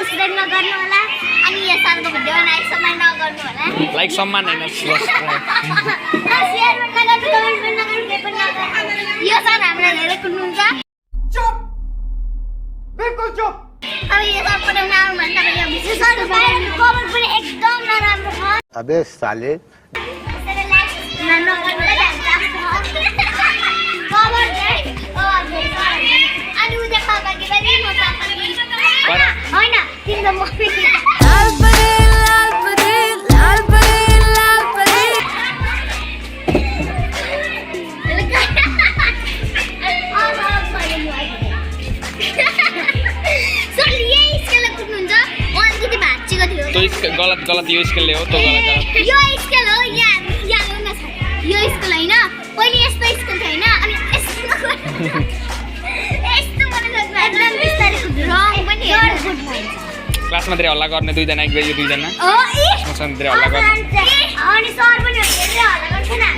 subscribe नगर्नु होला अनि यो सालको भिडियोमा लाइक सम्मान नगर्नु होला लाइक सम्मान हैन शेयर पनि नगर्नु कमेन्ट पनि नगर्नु के पनि नगर्नु यो साल हामीलाई धेरै कुट्नुहुन्छ चुप बिल्कुल चुप अब यो सब पढाउन आउनु भने तपाईँ यो विशेष कमेन्ट पनि एकदम नराम्रो छ अबे साले त्यसैले लाइक नगर्नु होला कमेन्ट अनि उद्या खाका के पनि म हैन तिम्रो म गलत यो स्केलले हो तो गलत यो स्केल हो यहाँ ल्याउन छ यो स्केल हैन पहिले यस्तो स्केल थियो हैन अनि यस्तो बनाउनु एकदम बिस्तारै रङ पनि क्लासमा धेरै हल्ला गर्ने दुई जना एक दुई जना हो मसँग धेरै हल्ला गर्ने अनि सर पनि धेरै हल्ला गर्छ न